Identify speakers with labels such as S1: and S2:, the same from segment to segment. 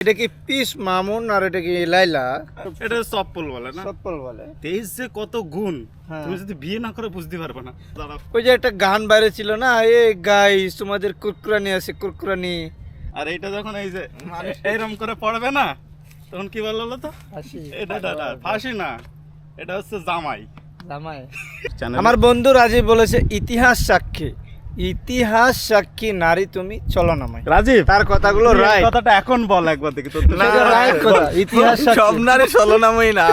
S1: এটা কি পিস মামুন আর এটা কি লাইলা?
S2: এটা চপ্পল বলে না,
S1: চপ্পল বলে।
S2: তেইশ যে কত গুণ
S1: হ্যাঁ।
S2: তুমি যদি বিয়ে না করে বুঝতে পারবে না। দাঁড়াও,
S1: ওই যে একটা গান বাইরে ছিল না, এ গাইস তোমাদের কুরকুরানি আছে কুরকুরানি।
S2: আর এইটা যখন এই যে এরম করে পড়বে না তখন কি বললো তো, এটা ফাঁসি না, এটা হচ্ছে জামাই।
S1: জামাই।
S2: Channel-
S1: আমার বন্ধু রাজীব বলেছে ইতিহাস সাক্ষী নারী তুমি চলো নামাই।
S2: রাজীব
S1: তার কথাগুলো
S2: তুই এই
S1: রাইট।
S2: কথাটা এখন বল একবার দেখি তোর
S1: না, রাইট কথা। ইতিহাস
S3: সব নারী ছলনাময়ী না।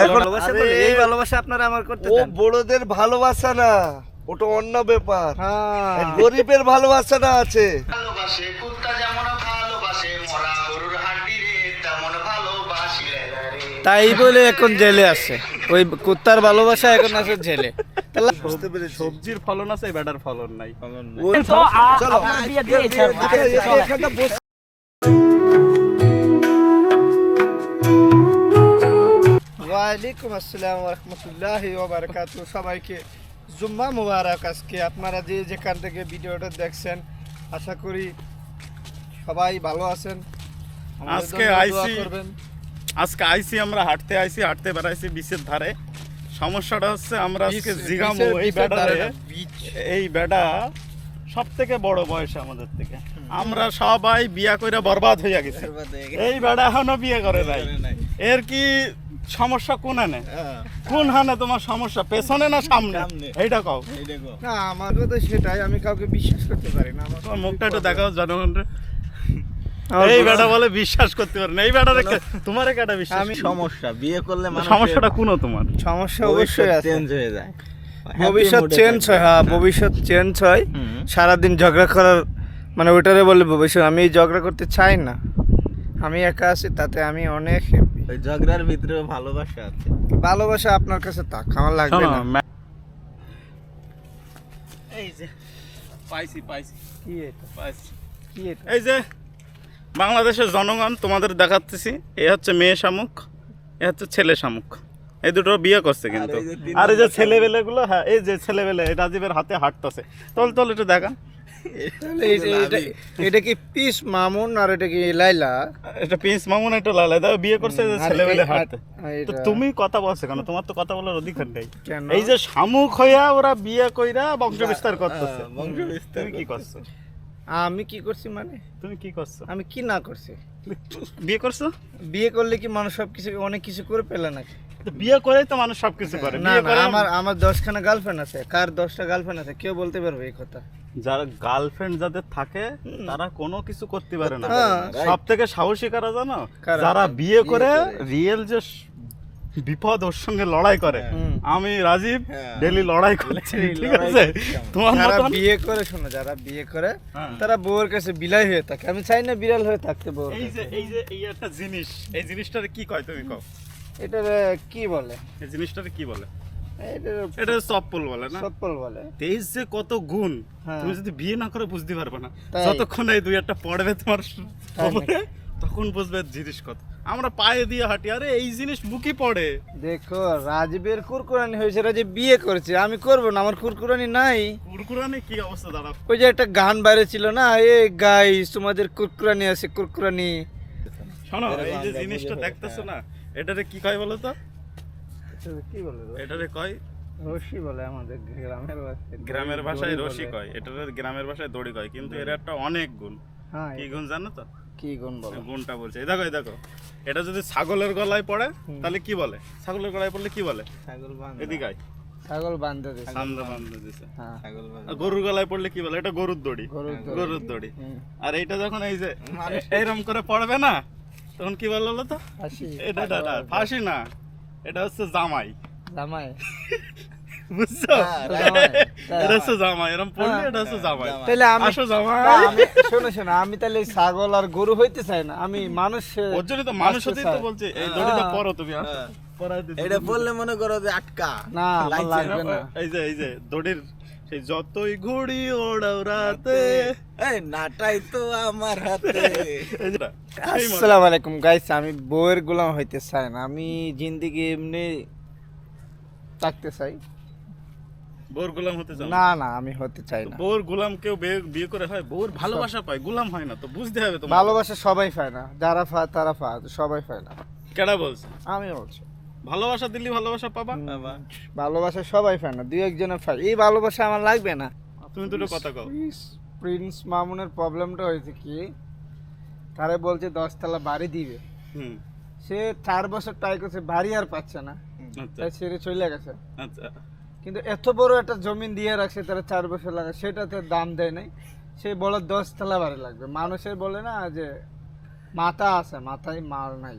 S1: ভালোবাসা বলে এই ভালোবাসা আপনারা আমার করতে
S3: ও
S1: দেন।
S3: বড়দের ভালোবাসা না, ওটা অন্য ব্যাপার।
S1: হ্যাঁ।
S3: গরিবের ভালোবাসাটা আছে।
S4: ভালোবাসে কুত্তা যেমন ভালোবাসে মরা গরুর হাড্ডি রে তেমন ভালোবাসি রে।
S1: তাই বলে এখন জেলে আছে। ওই কুত্তার ভালোবাসা এখন আছে জেলে। তাহলে
S3: বুঝতে পেরেছি।
S2: সবজির ফলন আছে, এই বেটার ফলন নাই।
S3: ওই- চলো। এখানটা বস।
S1: ওয়ালাইকুম আসসালাম ওয়া রাহমাতুল্লাহি ওয়া বারাকাতুহু। সবাইকে জুম্মা মুবারক। আজকে আপনারা যে যেখান থেকে ভিডিওটা দেখছেন আশা করি সবাই ভালো আছেন। আমাদের
S2: আজকে
S1: জন্য দোয়া
S2: আইসি।
S1: করবেন।
S2: আজকে আইসি আমরা হাঁটতে বেড়াইছি বিচের ধারে। সমস্যাটা হচ্ছে আমরা আজকে
S1: বিচ-
S2: জিগামু
S1: বিচের-
S2: এই
S1: বিচের ধারে
S2: বেটারে।
S1: না, বিচ।
S2: এই বেটা সব থেকে বড় বয়সে আমাদের থেকে, আমরা সবাই বিয়া কইরা বরবাদ হইয়া গেছে। এই বেটা এখনো বিয়ে করে নাই। এর কি সমস্যা কোন হানে? কোন হানে তোমার সমস্যা, পেছনে না সামনে? এইটা কও।
S1: না, আমার কথা সেটাই, আমি কাউকে বিশ্বাস করতে পারি না।
S2: তোমার মুখটা একটু দেখাও জনগণরে।
S1: আমার
S2: এই
S1: বড়-
S2: বেটা বলে বিশ্বাস করতে পারে না। এই বেটারে তোমারে কেটা বিশ্বাস?
S1: আমি
S3: সমস্যা বিয়ে করলে
S2: সমস্যাটা কোন তোমার?
S1: সমস্যা অবশ্যই আছে।
S3: চেঞ্জ হয়ে যায়,
S1: ভবিষ্যৎ চেঞ্জ হয়। হ্যাঁ, ভবিষ্যৎ চেঞ্জ হয়।
S3: হুম।
S1: সারাদিন ঝগড়া করার মানে ওইটারে বলে ভবিষ্যৎ। আমি ঝগড়া করতে চাই না, আমি একা আছি তাতে আমি অনেক happy।
S3: ওই ঝগড়ার ভিতরে ভালোবাসা আছে।
S1: ভালোবাসা আপনার কাছে থাক, আমার লাগবে
S2: শোনো,
S1: না।
S2: এই যে পাইছি
S1: কি এটা? কি এটা?
S2: এই যে বাংলাদেশের জনগণ তোমাদের দেখাচ্ছি, এ হচ্ছে মেয়ে শামুক, এ হচ্ছে ছেলে শামুক। এই দুটো বিয়ে করছে কিন্তু।
S3: আর এই যে তিন
S2: আর এই যে ছেলেবেলে গুলো, হ্যাঁ এই যে ছেলেবেলে রাজীবের হাতে হাঁটতেছে। তোল একটু দেখা।
S1: তাহলে এটা কি পিস মামুন আর এটা কি লাইলা?
S2: এটা প্রিন্স মামুন, একটা লালা দাও বিয়ে করছে, এই যে
S1: আর
S2: ছেলেবেলে
S1: এই-
S2: হাঁটতে।
S1: আর
S2: তো
S1: এটা-
S2: তুমি কথা বলছো কেন? তোমার তো কথা বলার অধিকার নেই।
S1: কেন?
S2: এই যে শামুক হইয়া ওরা বিয়ে কইরা বংশ বিস্তার করতেছে।
S3: বংশ বিস্তার
S2: তুমি কি করছো?
S1: আমি কি করছি মানে?
S2: তুমি কি করছো?
S1: আমি কি না করছি?
S2: বিয়ে করছো?
S1: বিয়ে করলে কি মানুষ সবকিছু অনেক কিছু করে পেলে নাকি?
S2: তো বিয়ে করেই তো মানুষ সবকিছু করে।
S1: না
S2: বিয়ে
S1: না,
S2: করে
S1: আমার 10খানা গার্লফ্রেন্ড আছে। কার 10টা গার্লফ্রেন্ড আছে কেউ বলতে পারবে এই কথা?
S2: যারা গার্লফ্রেন্ড যাদের থাকে তারা কোনো কিছু করতে পারে না।
S1: হ্যাঁ।
S2: সব থেকে সাহসী কারা জানো?
S1: কারা?
S2: যারা বিয়ে করে রিয়েল যে বিপদ ওর সঙ্গে লড়াই করে।
S1: হুম।
S2: আমি রাজীব
S3: হ্যাঁ।
S2: ডেলি লড়াই করছি, ঠিক
S3: লড়াই
S2: আছে?
S3: করছি।
S2: তোমার
S1: যারা
S2: মতন
S1: বিয়ে করে, শোনো, যারা বিয়ে করে
S2: হ্যাঁ।
S1: তারা বউয়ের কাছে বিলাই হয়ে থাকে। আমি চাই না বিড়াল হয়ে থাকতে বউয়ের
S2: এই যে
S1: কাছে।
S2: এই একটা জিনিস, এই জিনিসটারে কি কয় তুমি কও?
S1: এটার কি বলে?
S2: এই জিনিসটারে কি বলে?
S1: এটার
S2: এটা চপ্পল বলে না?
S1: চপ্পল বলে।
S2: তেইশ যে কত গুণ
S1: হ্যাঁ।
S2: তুমি যদি বিয়ে না করে বুঝতে পারবে না।
S1: তাই।
S2: যতক্ষণ এই দুই একটা পড়বে তোমার
S1: তাই
S2: খবরে, তখন বুঝবে জিনিস কত। আমরা পায়ে দিয়ে হাঁটি, আরে এই জিনিস বুকি পড়ে।
S1: দেখো, রাজীবের কুরকুরানি হয়েছে, রাজীব বিয়ে করেছে, আমি করব না, আমার কুরকুরানি নাই।
S2: কুরকুরানি কি অবস্থা দাঁড়া?
S1: ওই যে একটা গান বাইরে ছিল না, এ গাইস তোমাদের কুরকুরানি আছে কুরকুরানি।
S2: শোনো, এই যে জিনিসটা দেখতেছো না, এটারে কি কয় বলো তো?
S1: কি বলে?
S2: এটারে কয়
S1: রশি বলে আমাদের গ্রামের ভাষায়।
S2: গ্রামের ভাষায়
S1: দড়ি
S2: রশি
S1: বলে।
S2: কয়, এটারে গ্রামের ভাষায় দড়ি কয়, কিন্তু এর একটা অনেক গুণ।
S1: হ্যাঁ,
S2: কি গুণ জানো তো?
S1: কি গুণ বলে?
S2: গুণটা বলছে, এই দেখো এই দেখো। এটা যদি ছাগলের গলায় পড়ে তাহলে কি বলে? ছাগলের গলায় পড়লে কি বলে?
S3: ছাগল বাঁধা।
S2: এদিকে আয়।
S1: ছাগল বান্ধে দিছে।
S2: সান্দা বান্ধা দিছে।
S1: হ্যাঁ,
S3: ছাগল বাঁধা।
S2: আর গরুর গলায় পড়লে কি বলে? এটা গরুর দড়ি।
S1: গরুর দড়ি।
S2: গরুর দড়ি।
S1: হুম।
S2: আর এইটা যখন এই যে এইরকম করে পড়বে না তখন কি বললো তো?
S1: হাসি।
S2: এটা ফাঁসি না, এটা হচ্ছে জামাই।
S1: জামাই।
S2: বুঝছো?
S1: জামাই।
S2: এটা হচ্ছে জামাই, এরকম পড়লে
S1: হ্যাঁ।
S2: এটা হচ্ছে জামাই।
S1: তাহলে আমি
S2: আসো জামাই।
S1: না, শোনো, আমি তাহলে এই ছাগল আর গরু হইতে চাই না, আমি মানুষ।
S2: ওর জন্য তো মানুষ হতেই তো
S1: চাই।
S2: বলছে এই দড়িটা
S1: হ্যাঁ।
S2: পরো তুমি, আসো। পরাই দিতে
S3: এটা
S2: তুমি।
S3: বললে মনে করো যে আটকা।
S1: না, আমার লাগবে না।
S2: এই যে দড়ির সেই যতই ঘুড়ি ওড়াও রাতে,
S3: এই নাটাই তো আমার হাতে।
S2: এই যে এই মতো।
S1: আসসালামু আলাইকুম গাইস, আমি বউয়ের গোলাম হইতে চাই না, আমি জিন্দেগি এমনি থাকতে চাই।
S2: বউর গোলাম হতে চাও
S1: না না আমি হতে চাই না।
S2: বউর গোলাম কেউ বিয়ে করে হয়, বউর ভালোবাসা পায়, গোলাম হয় না, তো বুঝতে হবে তোমার।
S1: ভালোবাসা সবাই পায় না, যারা পায় তারা পায়, সবাই পায় না।
S2: কেডা বলছে?
S1: আমি বলছি
S2: ভালোবাসা দিলি ভালোবাসা পাবা।
S1: ভালোবাসা সবাই পায় না, দুই একজনের পায়। এই ভালোবাসা আমার লাগবে না।
S2: তুমি দুটো কথা কও।
S1: প্রিন্স মামুনের প্রবলেমটা হয়েছে কি, তারে বলছে 10 তলা বাড়ি দিবে,
S2: হুম,
S1: সে 4 বছর ট্রাই করছে, বাড়ি আর পাচ্ছে না,
S2: আচ্ছা
S1: তাই ছেড়ে চলে গেছে।
S2: আচ্ছা।
S1: কিন্তু এত বড় একটা জমিন দিয়ে রাখছে তারা, 4 বছর লাগে, সেটাতে দাম দেয় নাই। সে বলে 10 তলা বাড়ি লাগবে। মানুষের বলে না যে মাথা আছে, মাথায় মাল নাই।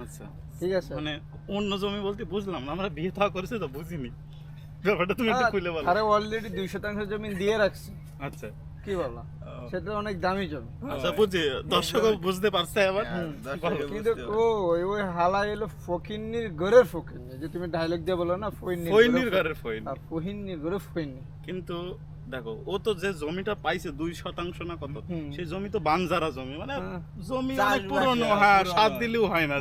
S2: আচ্ছা,
S1: ঠিক আছে,
S2: মানে অন্য জমি বলতে বুঝলাম না, আমরা বিয়ে থাকা করেছি তো বুঝিনি ব্যাপারটা, তুমি একটু খুলে বলো।
S1: আরে অলরেডি 2% জমি দিয়ে রাখছে,
S2: আচ্ছা
S1: কি বলো, সেটা অনেক দামি জমি।
S2: আচ্ছা, বুঝি, দর্শকও বুঝতে পারছে আবার।
S1: কিন্তু ওই হালা এলো ফকিন্নির ঘরের ফকিন্নি, যে তুমি ডায়লগ দিয়ে বলো না,
S2: ফইনির ঘরের ফইন।
S1: ফহিন্নির ঘরের ফহিন্নি।
S2: কিন্তু দেখো, ও তো যে জমিটা পাইছে 2% না কত, সেই জমি তো বানজারা জমি, মানে জমি অনেক পুরনো, হ্যাঁ, সাত দিলেও হয় না।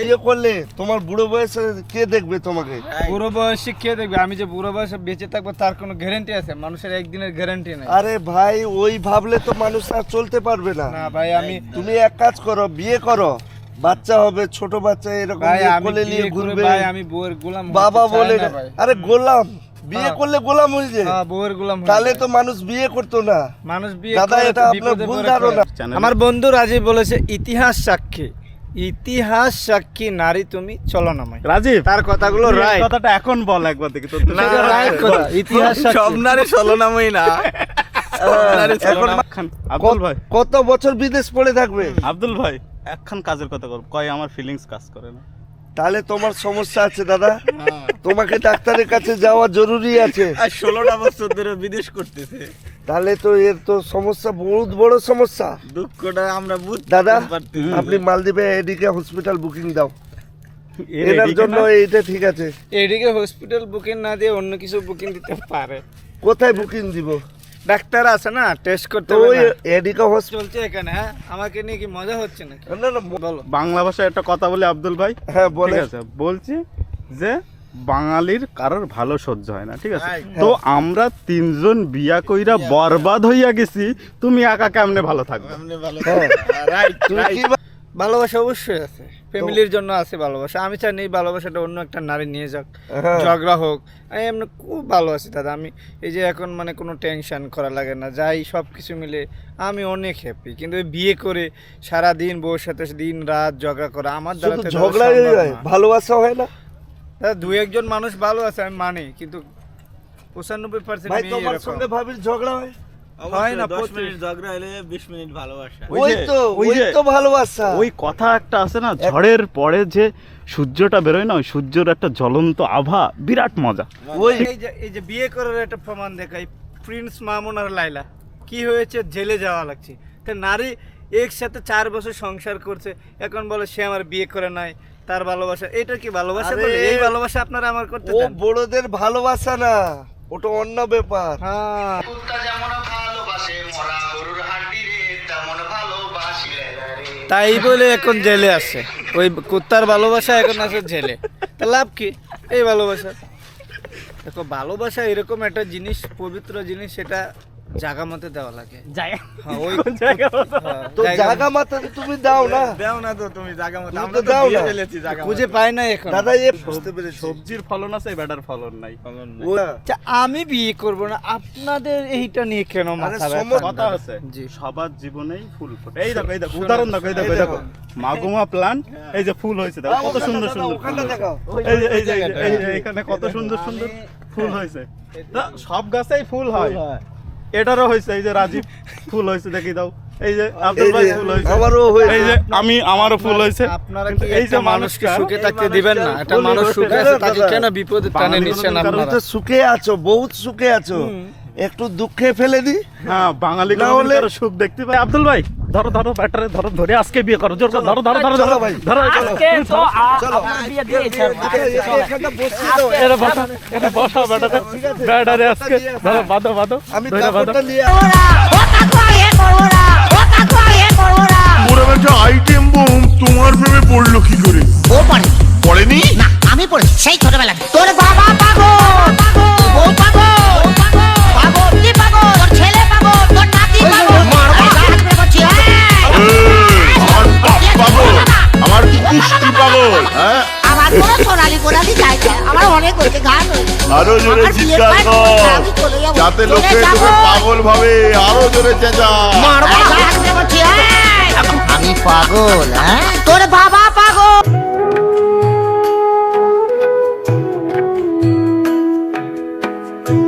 S3: এই যে করলে তোমার বুড়ো বয়সে কে দেখবে তোমাকে?
S1: বুড়ো বয়সে কে দেখবে? আমি যে বুড়ো বয়সে বেঁচে থাকবো তার কোনো গ্যারান্টি আছে? মানুষের একদিনের গ্যারান্টি নেই।
S3: আরে ভাই, ওই ভাবলে তো মানুষ আর চলতে পারবে না।
S1: না ভাই, আমি
S3: তুমি এক কাজ করো, বিয়ে করো, বাচ্চা হবে, ছোট বাচ্চা এরকম
S1: ভাই
S3: নিয়ে
S1: আমি
S3: কোলে নিয়ে
S1: বিয়ে করে
S3: ঘুরবে।
S1: ভাই আমি বউয়ের গোলাম হতে
S3: বাবা
S1: চাই
S3: বলে
S1: না
S3: না।
S1: ভাই।
S3: আরে গোলাম, বিয়ে করলে গোলাম হয়ে যায়।
S1: হ্যাঁ, বউয়ের গোলাম হয়ে
S3: তাহলে
S1: যায়।
S3: তো মানুষ বিয়ে করতো না।
S1: মানুষ বিয়ে
S3: দাদা,
S1: করে
S3: এটা
S1: তো
S3: আপনার
S1: বিপদে
S3: ভুল
S1: পড়ে
S3: ধারণা।
S1: করে। আমার বন্ধু রাজীব বলেছে, ইতিহাস সাক্ষী, ইতিহাস সাক্ষী নারী তুমি চলো না মাই।
S2: রাজীব,
S1: তার কথাগুলো
S2: তুই এই
S1: রাইট।
S2: কথাটা এখন বল একবার দেখি তোর।
S1: না, রাইট কথা, ইতিহাস সাক্ষী।
S5: নারী ছলনাময়ী না।
S3: এখন
S2: আব্দুল ভাই,
S3: কত বছর বিদেশ পড়ে থাকবে?
S2: আব্দুল ভাই একখান কাজের কথা কর, কয় আমার ফিলিংস কাজ করে না।
S3: তাহলে তোমার সমস্যা আছে দাদা, তোমাকে ডাক্তারের কাছে যাওয়া জরুরি আছে।
S5: আর 16টা বছর ধরে বিদেশ করতেছে।
S3: তাহলে তো এর তো সমস্যা, বহুত বড় সমস্যা।
S5: দুঃখটা আমরা বুঝতে
S3: দাদা,
S5: পারতেছি।
S3: আপনি মালদ্বীপে এদিকে হসপিটাল বুকিং দাও,
S2: এর
S3: এনার
S2: এদিকে
S3: জন্য
S2: না,
S3: এইটা ঠিক আছে।
S1: এদিকে হসপিটাল বুকিং না দিয়ে অন্য কিছু বুকিং দিতে পারে।
S3: কোথায় বুকিং দিব?
S1: ডাক্তার আছে না, টেস্ট করতে
S3: তো
S1: হবে
S3: ওই
S1: না।
S3: এদিকে হসপিটাল।
S1: চলছে এখানে। হ্যাঁ, আমাকে নিয়ে কি মজা হচ্ছে নাকি?
S3: না না,
S1: বলো।
S2: বাংলা ভাষায় একটা কথা বলি আব্দুল ভাই।
S3: হ্যাঁ
S2: ঠিক
S3: বলে।
S2: আছে, বলছি যে বাঙালির কারোর ভালো সহ্য হয় না, ঠিক আছে? তো আমরা 3 জন বিয়া কইরা বরবাদ হইয়া গেছি, তুমি একা কেমনে ভালো থাকবে?
S3: রাইট, তুমি কি
S1: ভালোবাসা অবশ্যই আছে, ফ্যামিলির জন্য আছে ভালোবাসা। আমি চাই না এই ভালোবাসাটা অন্য একটা নারী নিয়ে যাক,
S3: হ্যাঁ।
S1: ঝগড়া হোক। আমি এমনি খুব ভালো আছি দাদা। আমি এই যে এখন মানে কোনো টেনশন করা লাগে না, যাই সব কিছু মিলে আমি অনেক হ্যাপি। কিন্তু এই বিয়ে করে সারা দিন বউর সাথে দিন রাত ঝগড়া করা আমার দ্বারা
S3: শুধু
S1: তো দাদা
S3: ঝগড়াই
S1: সম্ভব
S3: হয়,
S1: না।
S3: ভালোবাসা হয় না?
S1: দাদা, 2-1 মানুষ ভালো আছে আমি মানি, কিন্তু 95%
S3: ভাই
S1: মেয়ে
S3: তোমার
S1: এরকম।
S3: সঙ্গে ভাবির ঝগড়া হয়?
S1: হয় না,
S5: 10 মিনিট ঝগড়া হলে 20 মিনিট ভালোবাসা।
S3: ওই তো, ওই তো ভালোবাসা।
S2: ওই কথা একটা আছে না, ঝড়ের পরে যে সূর্যটা বেরোয় না, ওই সূর্যের একটা জ্বলন্ত আভা, বিরাট মজা।
S3: ওই
S1: এই যে বিয়ে করার একটা প্রমাণ দেখাই, প্রিন্স মামুন আর লাইলা কি হয়েছে, জেলে যাওয়া লাগছে। তো নারী একসাথে 4 বছর সংসার করছে, এখন বলে সে আমার বিয়ে করে নাই, তার ভালোবাসা। এটা কি ভালোবাসা
S3: আরে,
S1: বলে? এই ভালোবাসা আপনারা আমার করতে
S3: ও
S1: দেন?
S3: বড়দের ভালোবাসা না, ওটা অন্য ব্যাপার।
S1: হ্যাঁ,
S4: কুত্তা যেমন ভালোবাসে মরা গরুর হাড্ডি রে, তেমন ভালোবাসি লেলা রে।
S1: তাই বলে এখন জেলে আছে। ওই কুত্তার ভালোবাসা এখন আছে জেলে, তা লাভ কি এই ভালোবাসা? দেখো, ভালোবাসা এরকম একটা জিনিস, পবিত্র জিনিস, সেটা জায়গা মতে দেওয়া লাগে। হ্যাঁ, ওই হ্যাঁ,
S3: তো জায়গা মাথা তুমি দাও না,
S5: দাও না তো তুমি জায়গা মতো,
S3: তুমি
S5: আমরা
S3: তো
S5: তো
S3: দাও
S5: দিয়ে
S3: না।
S5: ফেলেছি জায়গা
S1: খুঁজে পাই না এখন।
S3: দাদা এ বুঝতে পেরেছি।
S2: সবজির ফলন আছে, বেটার ফলন নাই।
S1: আচ্ছা, আমি বিয়ে করব না, আপনাদের এইটা নিয়ে কেন মাথা
S3: আরে,
S1: ব্যথা?
S2: কথা আছে,
S1: জি।
S2: সবার জীবনেই ফুল ফোটে। এই দেখো, এই দেখো, উদাহরণ দেখো, এই দেখো, এই দেখো, মাগুমা প্লান্ট, এই যে ফুল হয়েছে, দেখো কত সুন্দর সুন্দর ফুল
S3: ওখানটা
S2: হয়েছে।
S3: দেখাও।
S2: এই যে এই যে এই যে এখানে কত সুন্দর সুন্দর ফুল হয়েছে। তা সব গাছেই ফুল হয়, এটারও হয়েছে। এই যে রাজীব ফুল হয়েছে, দেখি দাও। এই যে আব্দুল
S3: এই
S2: ভাই
S3: যে,
S2: ফুল হয়েছে,
S3: আমারও হয়েছে।
S2: এই যে আমারও ফুল হয়েছে।
S1: আপনারা
S2: কিন্তু
S1: কি
S2: এই যে
S1: একটা মানুষকে
S2: মানুষটা
S1: সুখে থাকতে দিবেন না? একটা
S2: ফুল
S1: মানুষ
S2: হয়েছে,
S1: সুখে আছে,
S3: দাদা,
S1: তাকে কেন বিপদে টানে
S2: বাঙালি
S1: নিচ্ছেন
S2: বলে
S3: তুমি
S1: আপনারা?
S3: তো সুখে আছো, বহুত সুখে আছো, একটু দুঃখে ফেলে দি।
S2: হ্যাঁ, বাঙালি
S3: না হলে-
S2: কারো সুখ দেখতে পাই। আব্দুল ভাই ধরো ধরো, ব্যাটারে ধরো, ধরে আজকে বিয়ে করো, জোর করে ধরো ধরো ধরো
S3: চলো
S2: ধরো
S3: ভাই।
S2: ধরো চলো।
S3: চলো এখানটা বসিয়ে দাও।
S2: এটা বসা, এটা বসা ব্যাটারে, ব্যাটারে আজকে ধরো, বাঁধো বাঁধো,
S3: আমি
S2: ধরে বাঁধো।
S3: কাপড়টা নিয়ে
S6: ওরা একটা আইটেম বোম তোমার প্রেমে পড়লো কি করে?
S7: ও পড়ে
S6: পড়েনি?
S7: না, আমি পড়েছি সেই ছোটবেলায়। তোর বাবা পাগল কোনাদি যাই না, আমার অনেক হয়েছে, গান হয়েছে।
S6: আরো জোরে
S7: আমার বিয়ে
S6: চিৎকার
S7: পার করতে,
S6: কর
S7: আমি চলে যাবো,
S6: যাতে
S7: চলে
S6: লোকে
S7: যাবো।
S6: তোকে পাগল ভাবে আরো জোরে চেঁচা
S7: মারবো, গান দেবো, ঠিক? আমি পাগল, হ্যাঁ? তোর বাবা